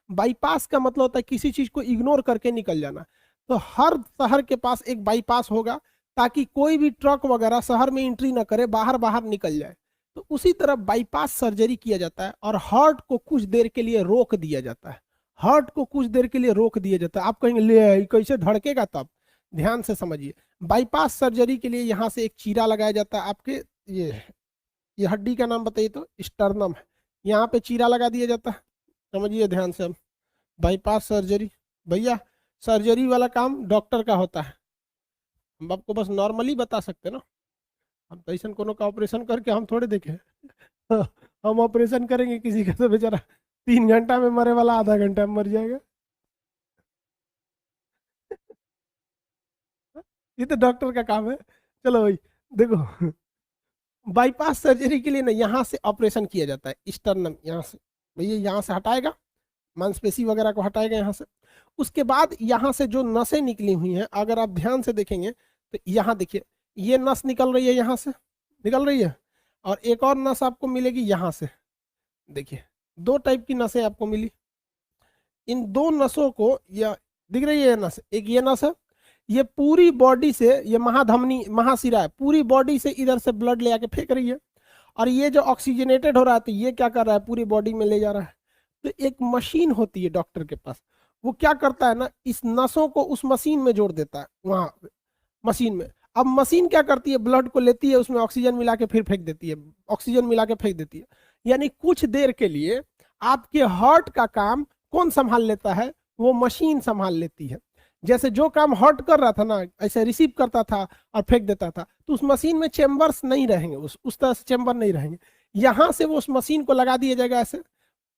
Bypass का मतलब होता है किसी चीज को इग्नोर करके निकल जाना। तो हर शहर के पास एक बाईपास होगा ताकि कोई भी ट्रक वगैरह शहर में एंट्री ना करे, बाहर बाहर निकल जाए। तो उसी तरह बाईपास सर्जरी किया जाता है और हार्ट को कुछ देर के लिए रोक दिया जाता है। हार्ट को कुछ देर के लिए रोक दिया जाता है। आप कहेंगे ले कैसे धड़केगा, तब ध्यान से समझिए। बाईपास सर्जरी के लिए यहाँ से एक चीरा लगाया जाता है आपके, ये हड्डी का नाम बताइए तो, स्टर्नम है, यहाँ पे चीरा लगा दिया जाता है। समझिए ध्यान से। हम बाईपास सर्जरी, भैया सर्जरी वाला काम डॉक्टर का होता है, हम आपको बस नॉर्मली बता सकते ना। हम तो ऐसा कोनो का ऑपरेशन करके हम थोड़े देखे हम ऑपरेशन करेंगे किसी का तो बेचारा 3 घंटा में मरे वाला आधा घंटा में मर जाएगा। ये तो डॉक्टर का काम है। चलो भाई देखो, बाईपास सर्जरी के लिए ना यहाँ से ऑपरेशन किया जाता है, स्टर्नम यहाँ से, भैया यहाँ से हटाएगा, मांसपेशी वगैरह को हटाएगा यहाँ से। उसके बाद यहाँ से जो नसें निकली हुई हैं, अगर आप ध्यान से देखेंगे तो यहाँ देखिए, ये नस निकल रही है, यहाँ से निकल रही है, और एक और नस आपको मिलेगी यहाँ से। देखिए 2 टाइप की नसें आपको मिली। इन 2 नसों को, यह दिख रही है नस, एक ये नस है, ये पूरी बॉडी से, ये महाधमनी महाशिरा है, पूरी बॉडी से इधर से ब्लड ले आके फेंक रही है। और ये जो ऑक्सीजनेटेड हो रहा है तो ये क्या कर रहा है, पूरी बॉडी में ले जा रहा है। तो एक मशीन होती है डॉक्टर के पास, वो क्या करता है ना, इस नसों को उस मशीन में जोड़ देता है वहां मशीन में। अब मशीन क्या करती है, ब्लड को लेती है, उसमें ऑक्सीजन मिला के फिर फेंक देती है, ऑक्सीजन मिला के फेंक देती है। यानी कुछ देर के लिए आपके हार्ट का काम कौन संभाल लेता है, वो मशीन संभाल लेती है। जैसे जो काम हार्ट कर रहा था ना, ऐसे रिसीव करता था और फेंक देता था, तो उस मशीन में चेम्बर्स नहीं रहेंगे, उस तरह से चेम्बर नहीं रहेंगे। यहां से वो उस मशीन को लगा दिया जाएगा ऐसे,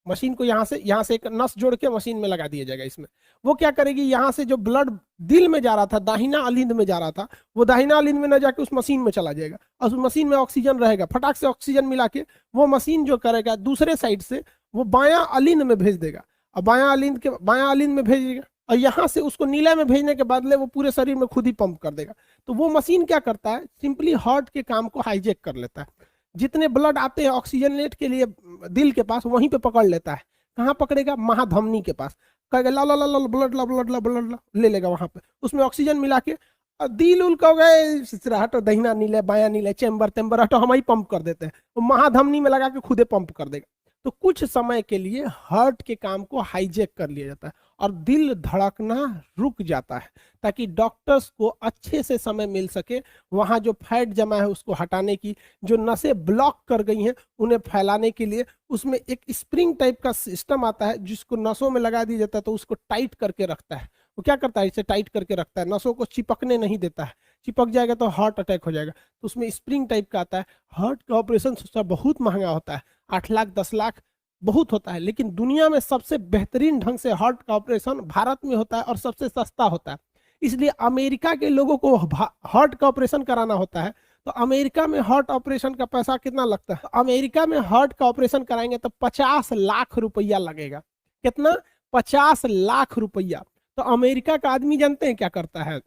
मशीन को यहाँ से एक नस जोड़ के मशीन में लगा दिया जाएगा। इसमें वो क्या करेगी, यहाँ से जो ब्लड दिल में जा रहा था, दाहिना अलिंद में जा रहा था, वो दाहिना अलिंद में न जाके उस मशीन में चला जाएगा, और उस मशीन में ऑक्सीजन रहेगा, फटाक से ऑक्सीजन मिला के वो मशीन जो करेगा दूसरे साइड से वो बायां अलिंद में भेज देगा, और बायां अलिंद में भेजेगा, और यहाँ से उसको नीला में भेजने के बदले वो पूरे शरीर में खुद ही पंप कर देगा। तो वो मशीन क्या करता है, सिंपली हार्ट के काम को हाईजेक कर लेता है। जितने ब्लड आते हैं ऑक्सीजनेट के लिए दिल के पास, वहीं पे पकड़ लेता है। कहाँ पकड़ेगा, महाधमनी के पास, कहेगा ला ला ला ला ब्लड ला ब्लड ला ब्लड ला, ले लेगा वहां पे, उसमें ऑक्सीजन मिला के, और दिल उल कहो गए हटो, दहिना नीले बाया नीले, चेम्बर तेम्बर हटो, हम ही पंप कर देते हैं, तो महाधमनी में लगा के खुदे पंप कर देगा। तो कुछ समय के लिए हार्ट के काम को हाईजेक कर लिया जाता है और दिल धड़कना रुक जाता है, ताकि डॉक्टर्स को अच्छे से समय मिल सके वहां जो फैट जमा है उसको हटाने की, जो नसें ब्लॉक कर गई हैं उन्हें फैलाने के लिए। उसमें एक स्प्रिंग टाइप का सिस्टम आता है जिसको नसों में लगा दिया जाता है, तो उसको टाइट करके रखता है। वो क्या करता है, इसे टाइट करके रखता है, नसों को चिपकने नहीं देता है, चिपक जाएगा तो हार्ट अटैक हो जाएगा। तो उसमें स्प्रिंग टाइप का आता है। हार्ट का ऑपरेशन बहुत महंगा होता है, 8 लाख 10 लाख बहुत होता है, लेकिन दुनिया में सबसे बेहतरीन ढंग से हार्ट का ऑपरेशन भारत में होता है और सबसे सस्ता होता है। इसलिए अमेरिका के लोगों को हार्ट का ऑपरेशन कराना होता है, तो अमेरिका में हार्ट ऑपरेशन का पैसा कितना लगता है, तो अमेरिका में हार्ट का ऑपरेशन कराएंगे तो 50 लाख रुपया लगेगा। कितना, 50 लाख रुपया। तो अमेरिका का आदमी जानते हैं क्या करता है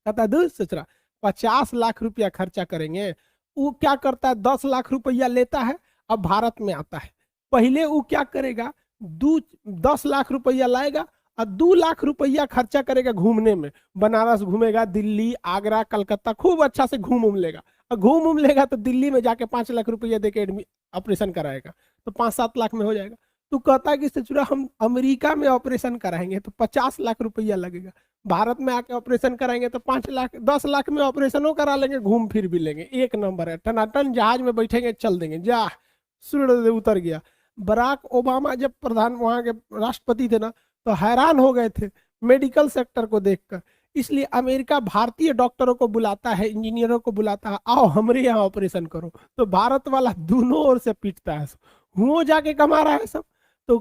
कहता है दूर सोच रहा, 50 लाख रुपया खर्चा करेंगे, वो क्या करता है 10 लाख रुपया लेता है, अब भारत में आता है। पहले वो क्या करेगा, 10 लाख रुपया लाएगा और 2 लाख रुपया खर्चा करेगा घूमने में, बनारस घूमेगा, दिल्ली आगरा कलकत्ता खूब अच्छा से घूम लेगा, और घूम लेगा तो दिल्ली में जाके 5 लाख रुपया देके ऑपरेशन कराएगा, तो 5-7 लाख में हो जाएगा। तो कहता है कि सचुरा हम अमेरिका में ऑपरेशन कराएंगे तो 50 लाख रुपया लगेगा, भारत में आके ऑपरेशन कराएंगे तो 5 लाख 10 लाख में ऑपरेशनों करा लेंगे, घूम फिर भी लेंगे, एक नंबर है, टनाटन जहाज में बैठेंगे चल देंगे, जा सूर्य उतर गया। बराक ओबामा जब प्रधान वहां के राष्ट्रपति थे ना, तो हैरान हो गए थे मेडिकल सेक्टर को देखकर। इसलिए अमेरिका भारतीय डॉक्टरों को बुलाता है, इंजीनियरों को बुलाता है, आओ हमारे यहाँ ऑपरेशन करो, तो भारत वाला दोनों ओर से पीटता है, हुओं जाके कमा रहा है सब, तो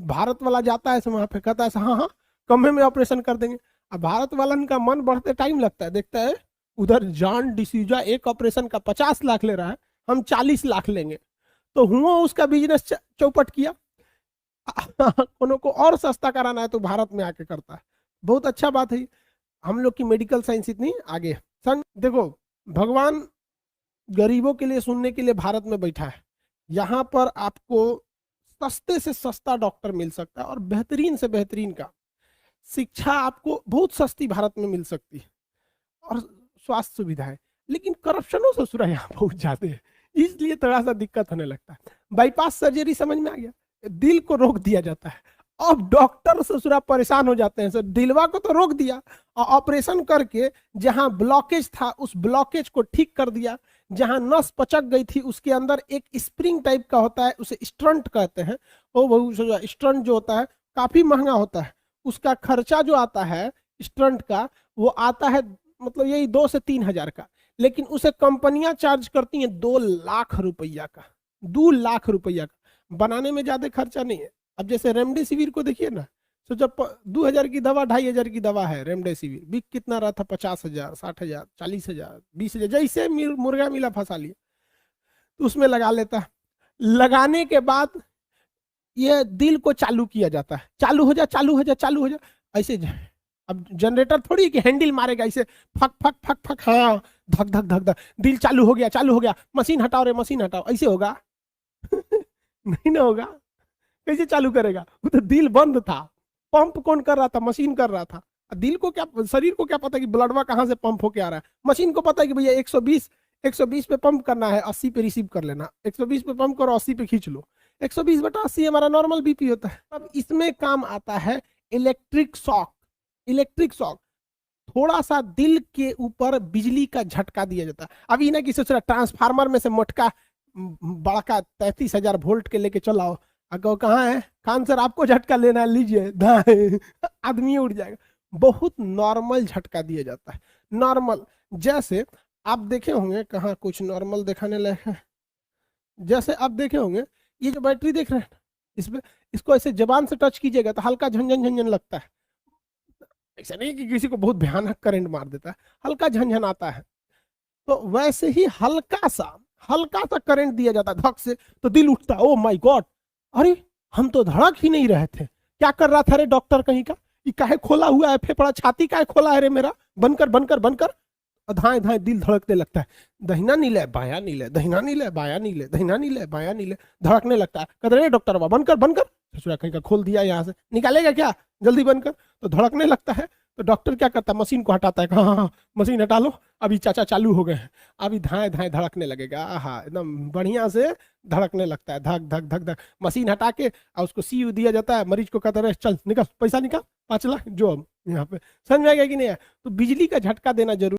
भारत वाला जाता है वहां पे कहता है हाँ हाँ कम में ऑपरेशन कर देंगे। अब भारत वाला का मन बढ़ते टाइम लगता है, देखता है उधर जॉन डिसूजा एक ऑपरेशन का 50 लाख ले रहा है, हम 40 लाख लेंगे, तो हुआ उसका बिजनेस चौपट किया। कोनो को और सस्ता कराना है तो भारत में आके करता है। बहुत अच्छा बात है, हम लोग की मेडिकल साइंस इतनी आगे है। सन देखो, भगवान गरीबों के लिए सुनने के लिए भारत में बैठा है, यहाँ पर आपको सस्ते से सस्ता डॉक्टर मिल सकता है और बेहतरीन से बेहतरीन का शिक्षा आपको बहुत सस्ती भारत में मिल सकती है और स्वास्थ्य सुविधा है। लेकिन करप्शनों ससुरा यहाँ बहुत ज्यादा है, इसलिए थोड़ा सा दिक्कत होने लगता है। बाईपास सर्जरी समझ में आ गया, दिल को रोक दिया जाता है। अब डॉक्टर ससुरा परेशान हो जाते हैं, सर दिलवा को तो रोक दिया और ऑपरेशन करके जहां ब्लॉकेज था उस ब्लॉकेज को ठीक कर दिया, जहां नस पचक गई थी उसके अंदर एक स्प्रिंग टाइप का होता है, उसे स्टंट कहते हैं। ओ बहु स्टंट जो होता है काफी महंगा होता है, उसका खर्चा जो आता है स्टंट का वो आता है मतलब यही 2 से 3 हजार का, लेकिन उसे कंपनियां चार्ज करती हैं 2 लाख रुपया का। 2 लाख रुपया का बनाने में ज्यादा खर्चा नहीं है। अब जैसे रेमडेसिविर को देखिए ना, तो जब 2 हजार की दवा 2,500 की दवा है रेमडेसिविर, बिक कितना रहा था 50,000 60,000 40,000 20,000, जैसे मुर्गा मिला फंसा लिया तो उसमें लगा लेता। लगाने के बाद ये दिल को चालू किया जाता है, चालू हो जा चालू हो जा चालू हो जा ऐसे अब जनरेटर थोड़ी कि हैंडल मारेगा ऐसे फक फक फक फक, हाँ धक धक धक धक, दिल चालू हो गया, मशीन हटाओ रे मशीन हटाओ, ऐसे होगा? नहीं ना होगा। कैसे चालू करेगा? वो तो दिल बंद था, पंप कौन कर रहा था? मशीन कर रहा था। दिल को क्या, शरीर को क्या पता कि ब्लडवा कहाँ से पंप होके आ रहा है? मशीन को पता है कि भैया 120 पे पंप करना है, 80 पे रिसीव कर लेना, 120 पे पंप करो 80 पे खींच लो। 120/80 हमारा नॉर्मल बीपी होता है। अब इसमें काम आता है इलेक्ट्रिक शॉक। इलेक्ट्रिक शॉक थोड़ा सा दिल के ऊपर बिजली का झटका दिया जाता है। अभी ना कि सोच रहा ट्रांसफार्मर में से मोटका बड़का 33,000 वोल्ट के लेके चलाओ, अगर कहाँ है खान सर आपको झटका लेना है लीजिए, आदमी उड़ जाएगा। बहुत नॉर्मल झटका दिया जाता है, नॉर्मल। जैसे आप देखे होंगे, कहाँ कुछ नॉर्मल दिखाने लायक है, जैसे आप देखे होंगे ये जो बैटरी देख रहे हैं इसमें, इसको ऐसे जबान से टच कीजिएगा तो हल्का झंझन झंझन लगता है। ऐसा नहीं कि किसी को बहुत भयानक करंट मार देता है, हल्का झंझन आता है। तो वैसे ही हल्का सा करंट दिया जाता है धक से, तो दिल उठता है, ओ माय गॉड, अरे हम तो धड़क ही नहीं रहे थे, क्या कर रहा था रे डॉक्टर कहीं का, ये काहे खोला हुआ है फेफड़ा, छाती काहे खोला है रे मेरा, बनकर बनकर बनकर धाए धाए दिल धड़कने लगता है। दहिना नीले बाया नीले, दहिना नीले बाया नीले, दहिना नीले बाया नीले, धड़कने लगता है। कहते रे डॉक्टर बाबा बनकर बनकर, ससुरा कहीं का खोल दिया, यहाँ से निकालेगा क्या, जल्दी बनकर, तो धड़कने लगता है। तो डॉक्टर क्या करता है, मशीन को हटाता है, हाँ मशीन हटा लो, अभी चाचा चालू हो गए हैं, अभी धाए धाए धड़कने लगेगा, हाँ एकदम बढ़िया से धड़कने लगता है, धक धक धक धक। मशीन हटा के और उसको सीयू दिया जाता है, मरीज को कहता है चल निकल पैसा निकाल 5 लाख जो यहाँ पे। समझ में आ गया कि नहीं है? तो बिजली का झटका देना जरूरी।